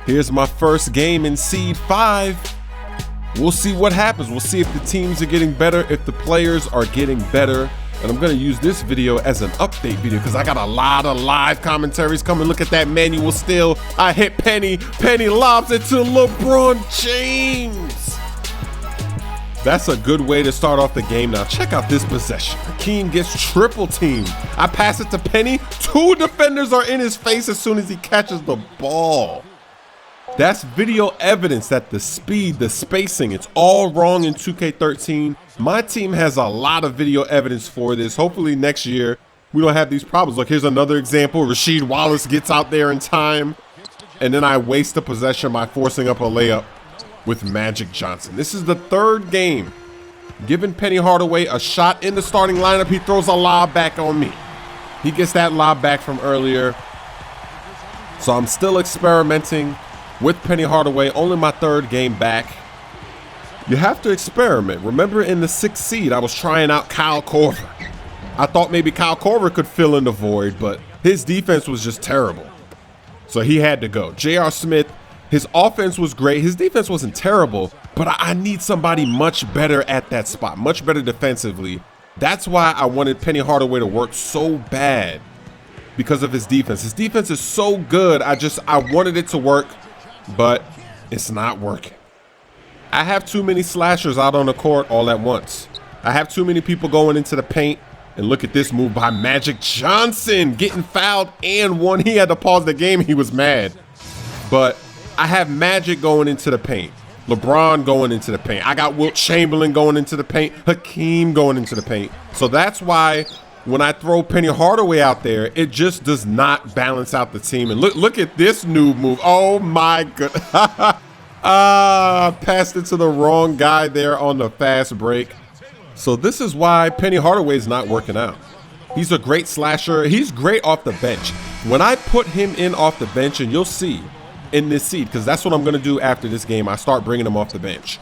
Here's my first game in Seed 5. We'll see what happens. We'll see if the teams are getting better, if the players are getting better. And I'm gonna use this video as an update video because I got a lot of live commentaries coming. Look at that manual steal. I hit Penny. Penny lobs it to LeBron James. That's a good way to start off the game. Now check out this possession. Hakeem gets triple teamed. I pass it to Penny. 2 defenders are in his face as soon as he catches the ball. That's video evidence that the speed, the spacing, it's all wrong in 2K13. My team has a lot of video evidence for this. Hopefully next year we don't have these problems. Look, here's another example. Rasheed Wallace gets out there in time, and then I waste the possession by forcing up a layup with Magic Johnson. This is the 3rd game. Giving Penny Hardaway a shot in the starting lineup. He throws a lob back on me. He gets that lob back from earlier. So I'm still experimenting with Penny Hardaway, only my 3rd game back. You have to experiment. Remember in the 6th seed, I was trying out Kyle Korver. I thought maybe Kyle Korver could fill in the void, but his defense was just terrible. So he had to go. J Smith, his offense was great. His defense wasn't terrible, but I need somebody much better at that spot, much better defensively. That's why I wanted Penny Hardaway to work so bad, because of his defense. His defense is so good. I wanted it to work, but it's not working. I have too many slashers out on the court all at once. I have too many people going into the paint. And look at this move by Magic Johnson, getting fouled and won. He had to pause the game. He was mad. But I have Magic going into the paint. LeBron going into the paint. I got Wilt Chamberlain going into the paint. Hakeem going into the paint. So that's why when I throw Penny Hardaway out there, it just does not balance out the team. And look at this new move. Oh my god. Passed it to the wrong guy there on the fast break. So this is why Penny Hardaway is not working out. He's a great slasher. He's great off the bench. When I put him in off the bench, and you'll see in this seed, because that's what I'm going to do after this game, I start bringing him off the bench.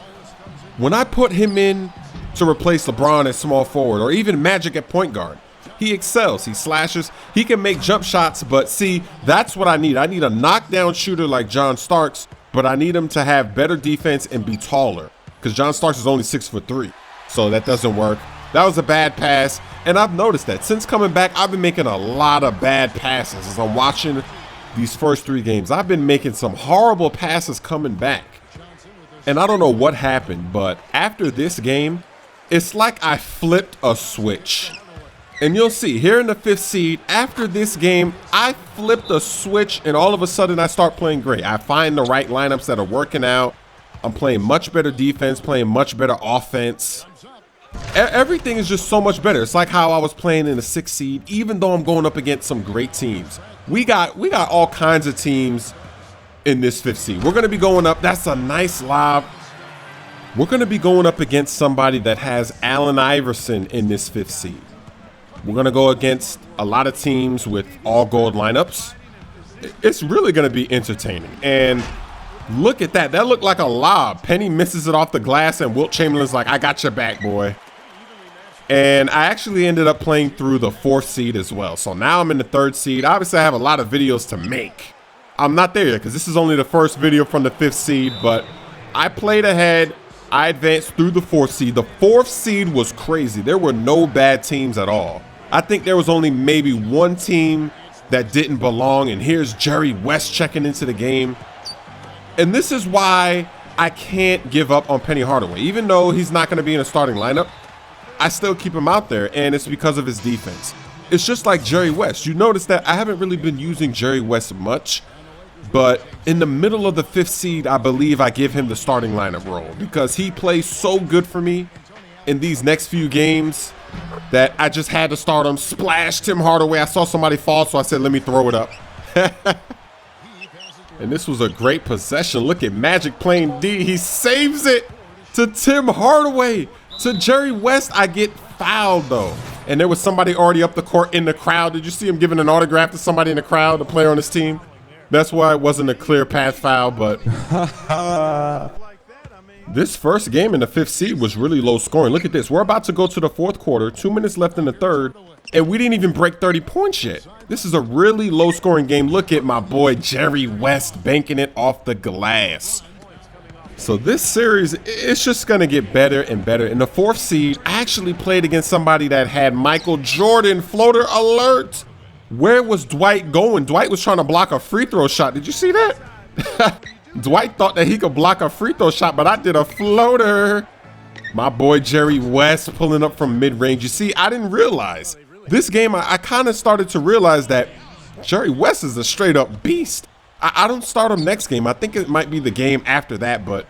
When I put him in to replace LeBron at small forward, or even Magic at point guard, he excels. He slashes. He can make jump shots, but see, that's what I need. I need a knockdown shooter like John Starks, but I need him to have better defense and be taller, because John Starks is only 6'3". So that doesn't work. That was a bad pass. And I've noticed that since coming back, I've been making a lot of bad passes. As I'm watching these first 3 games, I've been making some horrible passes coming back. And I don't know what happened, but after this game, it's like I flipped a switch. And you'll see here in the 5th seed, after this game, I flipped a switch and all of a sudden I start playing great. I find the right lineups that are working out. I'm playing much better defense, playing much better offense. Everything is just so much better. It's like how I was playing in the 6th seed, even though I'm going up against some great teams. We got all kinds of teams in this 5th seed. We're going to be going up. That's a nice lob. We're going to be going up against somebody that has Allen Iverson in this 5th seed. We're going to go against a lot of teams with all gold lineups. It's really going to be entertaining. And look at that. That looked like a lob. Penny misses it off the glass, and Wilt Chamberlain's like, I got your back, boy. And I actually ended up playing through the 4th seed as well. So now I'm in the 3rd seed. Obviously, I have a lot of videos to make. I'm not there yet because this is only the first video from the 5th seed, but I played ahead. I advanced through the 4th seed. The 4th seed was crazy. There were no bad teams at all. I think there was only maybe 1 team that didn't belong, and here's Jerry West checking into the game. And this is why I can't give up on Penny Hardaway. Even though he's not going to be in a starting lineup, I still keep him out there, and it's because of his defense. It's just like Jerry West. You notice that I haven't really been using Jerry West much, but in the middle of the 5th seed, I believe I give him the starting lineup role because he plays so good for me in these next few games that I just had to start him. Splash Tim Hardaway. I saw somebody fall, so I said, let me throw it up. And this was a great possession. Look at Magic playing D. He saves it to Tim Hardaway. To Jerry West, I get fouled, though. And there was somebody already up the court in the crowd. Did you see him giving an autograph to somebody in the crowd, a player on his team? That's why it wasn't a clear path foul, but This first game in the 5th seed was really low scoring. Look at this. We're about to go to the 4th quarter, 2 minutes left in the 3rd, and we didn't even break 30 points yet. This is a really low scoring game. Look at my boy Jerry West banking it off the glass. So this series, it's just going to get better and better. In the 4th seed, I actually played against somebody that had Michael Jordan. Floater alert. Where was Dwight going? Dwight was trying to block a free throw shot. Did you see that? Dwight thought that he could block a free throw shot, but I did a floater. My boy Jerry West pulling up from mid-range. You see, I didn't realize. This game, I kind of started to realize that Jerry West is a straight-up beast. I don't start him next game. I think it might be the game after that, but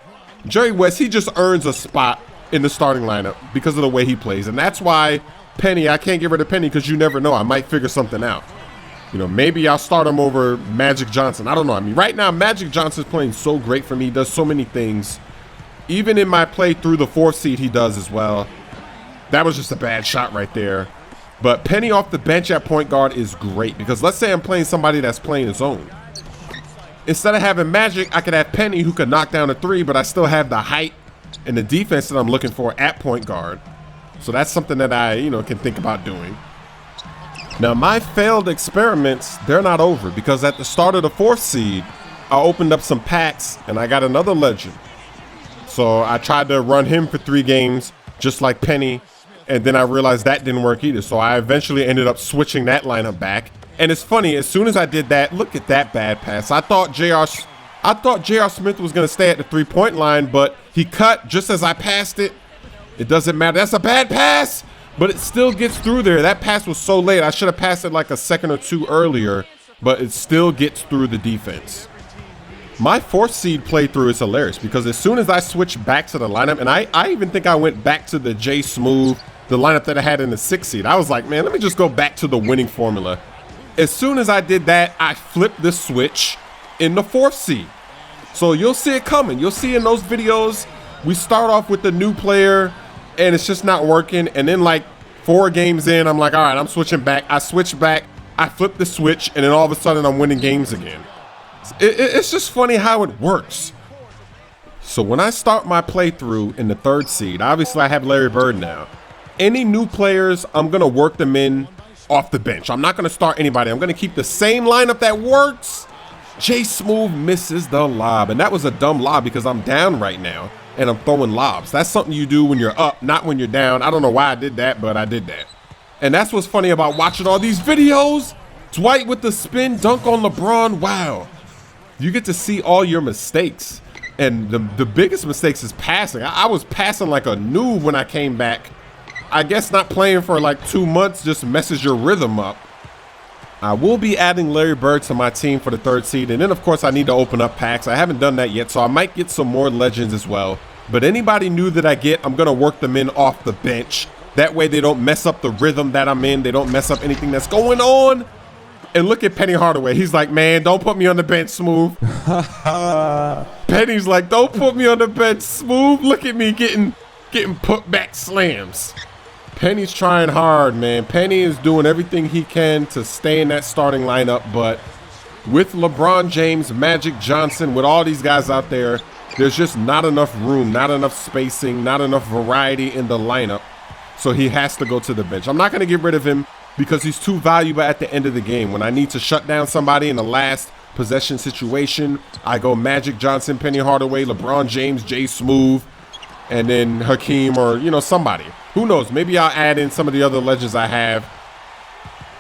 Jerry West, he just earns a spot in the starting lineup because of the way he plays. And that's why Penny, I can't get rid of Penny because you never know. I might figure something out. You know, maybe I'll start him over Magic Johnson. I don't know. I mean, right now, Magic Johnson's playing so great for me. He does so many things. Even in my play through the 4th seed, he does as well. That was just a bad shot right there. But Penny off the bench at point guard is great because let's say I'm playing somebody that's playing his own. Instead of having Magic, I could have Penny who could knock down a 3, but I still have the height and the defense that I'm looking for at point guard. So that's something that I, can think about doing. Now, my failed experiments, they're not over because at the start of the 4th seed, I opened up some packs and I got another legend. So I tried to run him for 3 games, just like Penny, and then I realized that didn't work either. So I eventually ended up switching that lineup back. And it's funny, as soon as I did that, look at that bad pass. I thought J.R. Smith was going to stay at the 3-point line, but he cut just as I passed it. It doesn't matter. That's a bad pass. But it still gets through there. That pass was so late. I should have passed it like a second or 2 earlier, but it still gets through the defense. My 4th seed playthrough is hilarious because as soon as I switched back to the lineup, and I even think I went back to the J Smoove, the lineup that I had in the 6th seed. I was like, man, let me just go back to the winning formula. As soon as I did that, I flipped the switch in the 4th seed. So you'll see it coming. You'll see in those videos, we start off with the new player, and it's just not working. And then like 4 games in, I'm like, all right, I'm switching back. I switch back, I flip the switch, and then all of a sudden I'm winning games again. It's just funny how it works. So when I start my playthrough in the 3rd seed, obviously I have Larry Bird now. Any new players, I'm going to work them in off the bench. I'm not going to start anybody. I'm going to keep the same lineup that works. J Smoove misses the lob, and that was a dumb lob because I'm down right now. And I'm throwing lobs. That's something you do when you're up, not when you're down. I don't know why I did that, but I did that. And that's what's funny about watching all these videos. Dwight with the spin dunk on LeBron. Wow. You get to see all your mistakes. And the biggest mistakes is passing. I was passing like a noob when I came back. I guess not playing for like 2 months just messes your rhythm up. I will be adding Larry Bird to my team for the 3rd seed. And then, of course, I need to open up packs. I haven't done that yet, so I might get some more legends as well. But anybody new that I get, I'm going to work them in off the bench. That way they don't mess up the rhythm that I'm in. They don't mess up anything that's going on. And look at Penny Hardaway. He's like, man, don't put me on the bench, Smoove. Penny's like, don't put me on the bench, Smoove. Look at me getting putback slams. Penny's trying hard, man. Penny is doing everything he can to stay in that starting lineup, but with LeBron James, Magic Johnson, with all these guys out there, there's just not enough room, not enough spacing, not enough variety in the lineup, so he has to go to the bench. I'm not going to get rid of him because he's too valuable at the end of the game. When I need to shut down somebody in the last possession situation, I go Magic Johnson, Penny Hardaway, LeBron James, J Smoove, and then Hakeem or, somebody. Who knows? Maybe I'll add in some of the other legends I have.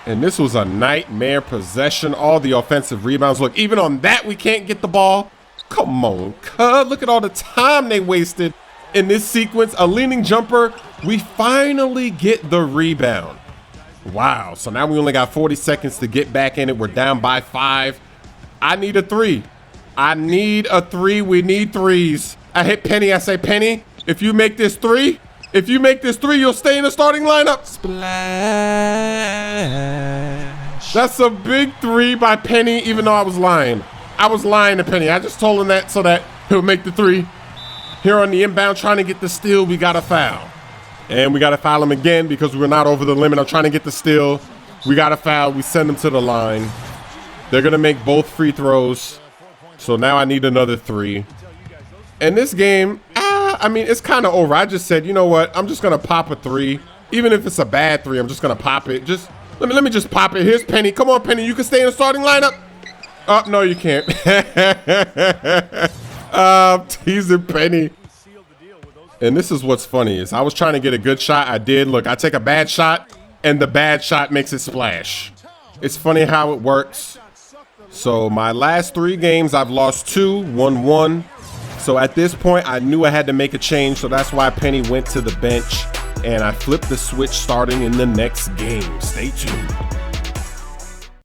And this was a nightmare possession. All the offensive rebounds. Look, even on that, we can't get the ball. Come on, cuz. Look at all the time they wasted in this sequence. A leaning jumper. We finally get the rebound. Wow. So now we only got 40 seconds to get back in it. We're down by 5. I need a 3. I need a 3. We need 3s. I hit Penny. I say, Penny, if you make this 3, you'll stay in the starting lineup. Splash. That's a big 3 by Penny, even though I was lying. I was lying to Penny. I just told him that so that he'll make the 3. Here on the inbound, trying to get the steal, we got to foul. And we got to foul him again because we're not over the limit. I'm trying to get the steal. We got to foul. We send him to the line. They're going to make both free throws. So now I need another 3. And this game, I mean, it's kind of over. I just said, you know what? I'm just gonna pop a 3. Even if it's a bad 3, I'm just gonna pop it. Just let me just pop it. Here's Penny. Come on, Penny. You can stay in the starting lineup. Oh, no, you can't. Teasing Penny. And this is what's funny is I was trying to get a good shot. I did. Look, I take a bad shot, and the bad shot makes it splash. It's funny how it works. So my last 3 games, I've lost 2, won 1. So at this point, I knew I had to make a change. So that's why Penny went to the bench, and I flipped the switch starting in the next game. Stay tuned.